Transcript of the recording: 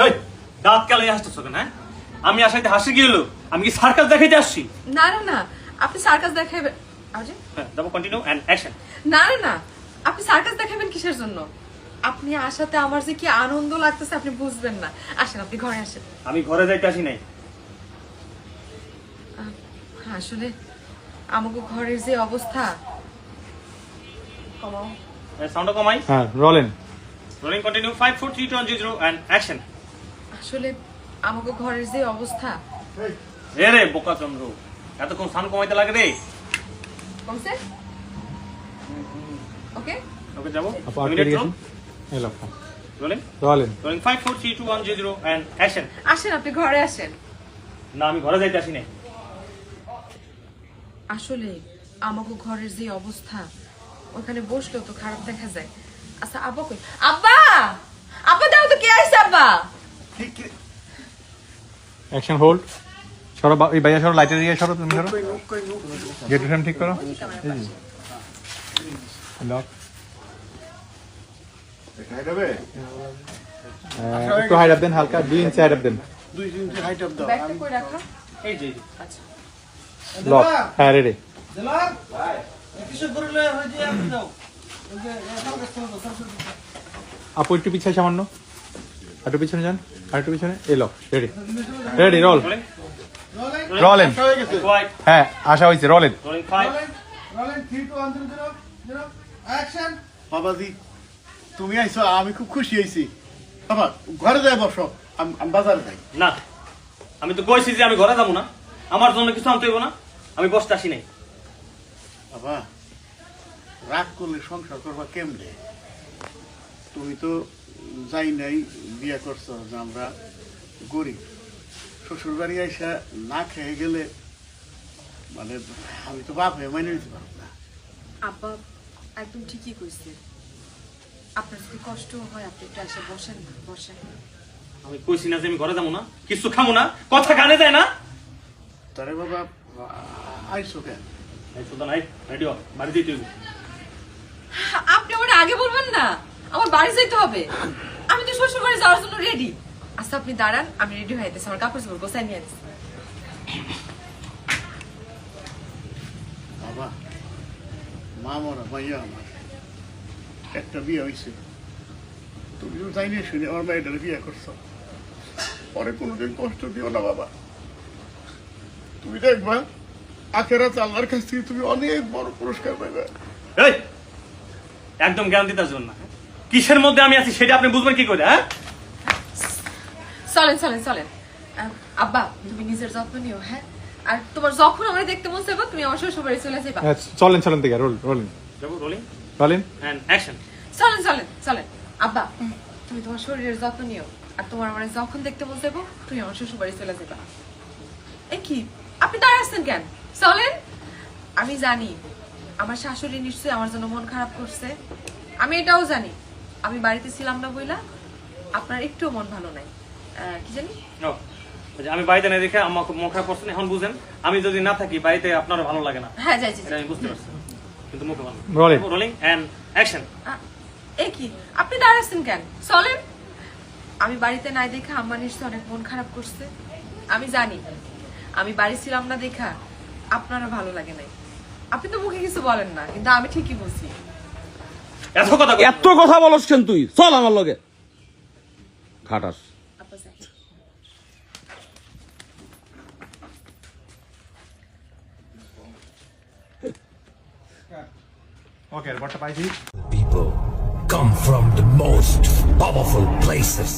এই দাঁত কালাই হাসতেছ কেন? হ্যাঁ, আমি আসাইতে হাসি কি হলো? আমি কি সার্কাস দেখাইতে আসছি? না না না, আপনি সার্কাস দেখাবেন? আরে হ্যাঁ, দাও কন্টিনিউ এন্ড অ্যাকশন। না না না, আপনি সার্কাস দেখাবেন কিসের জন্য? আপনি আসাতে আমার যে কি আনন্দ লাগতেছে আপনি বুঝবেন না। আসেন, আপনি ঘরে আসেন। আমি ঘরে যাইতে আসি নাই। আসলে আমাকে ঘরের যে অবস্থা, কমাও সাউন্ড কমাই। হ্যাঁ, রোলিং কন্টিনিউ 5 4 3 2 1 0 এন্ড অ্যাকশন। আসলে আমাকে ঘরের যে অবস্থা। এ রে বোকা চন্দ্র, এতক্ষণ সাউন্ড কমাইতে লাগে রে। কমছে? ওকে ওকে যাবো। আপু আটকে গেছেন। Hello rolling rolling 5 4 3 2 1 0 and action. আসেন, আপনি ঘরে আসেন। না, আমি ঘরে যাইতে আসি নাই। আসলে আমাকে ঘরের যে অবস্থা, ওখানে বসলেও তো খারাপ দেখা যায়। আচ্ছা আব্বা কই? আব্বা, আব্বা দাও তো, কে আইছে আব্বা? Action hold. সরো এই ভাইয়া সরো, লাইটের দিকে সরো, তুমি সরো। গেট ফ্রেম ঠিক করো। লক একটু হাইট আপ দেন, হালকা 2 ইঞ্চি হাইট আপ দেন। 2 ইঞ্চি হাইট আপ দাও। ব্যাগটা কই রাখা? এই যে আচ্ছা লক হ্যাঁ রেডি। জেলার ভাই কিসব করলে হই যে আপনি দাও। ওই যে কালকে আপু একটু পিছনে সামান্য, একটু পিছনে যান, আর একটু পিছনে। এই lock ready ready roll rolling. হয়ে গেছে। কোয়াইট হ্যাঁ আসা হয়েছে, রোলিং। Rolling 5 rolling 3 2 1 0 0 action. বাবাজি তুমি আইছো, আমি খুব খুশি হইছি। বাবা ঘরে যাই বসো, আমি বাজারে যাই। না, আমি তো কইছি যে আমি ঘরে যাবো না। আমার জন্য কিছু আনতে হইব না। আমি বসতে আসি নাই। বাবা রাগ করলে সংসার করবা কেমনে? তুমি তো যাই নাই বিয়ে করছো যে আমরা গরিব, শ্বশুর বাড়ি আইসা না খেয়ে গেলে মানে আমি তো বাপ হয়ে মাইনে নিতে পারবো না। আব্বা একদম ঠিকই কইছে। আপনার যদি কষ্ট হয় আপনি একটু এসে বসেন না, বসেন। আমি কইছি না যে আমি ঘরে যাবো না, কিছু খাবো না, কথা কানে যায় না। তারে বাবা আইসো কেন? এই সুলতান আই রেডি হ, বাড়ি দিতে হইব। আপনি আমার আগে বলবেন না, আমার বাড়ি যাইতে হবে। আমি তো শ্বশুর বাড়ি যাওয়ার জন্য রেডি। আচ্ছা আপনি দাঁড়ান, আমি রেডি হয়ে যাচ্ছি। আমার কাপড় চোপড় গোছাই নিয়ে আসছি। বাবা মা মরা মাইয়া আমার একটা বিয়ে হয়েছে, তুমি তো যাই নিয়ে শুনে আমার মেয়েটার বিয়ে করছো। পরে কোনোদিন কষ্ট দিও না বাবা। তুমি দেখবা আখেরাত আল্লাহর কাছ থেকে তুমি অনেক বড় পুরস্কার পাইবে। এই একদম জ্ঞান দিতে আসবেন না। কিসের মধ্যে আমি আছি সেটা আপনি বুঝবেন কি করে? হ্যাঁ, চলেন চলেন চলেন। আব্বা তুমি নিজের যত্ন নিও, হ্যাঁ? আর তোমার যখন আমার দেখতে মন চাইবে তুমি আমার শ্বশুর বাড়ি চলে যাবা। হ্যাঁ, চলেন চলেন থেকে রোলিং যাবো। Rolling rolling and action. চলেন চলেন চলেন। আব্বা তুমি তোমার শরীরের যত্ন নিও। আর তোমার মানে যখন দেখতে মন চাইবো তুমি আমার শ্বশুর বাড়ি চলে যাবা। এ কি আপনি দাঁড়িয়ে আসছেন কেন? চলেন। আমি জানি আমার শাশুড়ি নিশ্চয়ই আমার জন্য মন খারাপ করছে। আমি এটাও জানি আমি বাড়িতে ছিলাম না বইলা আপনার একটুও মন ভালো নাই। কি জানি ও, যে আমি বাড়িতে না দেখে আমার খুব মন খারাপ করছেন। এখন বুঝেন, আমি যদি না থাকি বাড়িতে আপনারও ভালো লাগে না। হ্যাঁ যাই যাই। এটা আমি বুঝতে পারছি, কিন্তু মুখে ভালো। Rolling. Rolling and action. এ কি আপনি দাঁড়াচ্ছেন কেন? চলেন। আমি বাড়িতে নাই দেখা আম্মা নিশ্চয় অনেক মন খারাপ করছে। আমি জানি আমি বাড়ি ছিলাম না দেখা আপনারও ভালো লাগে নাই। আপনি তো মুখে কিছু বলেন না, কিন্তু আমি ঠিকই বলছি। এত কথা কথা বলছ কেন তুই? চল আমার লগে খাটাস। আপা যাই। ওকে বড়টা পাইছি। People come from the most powerful places.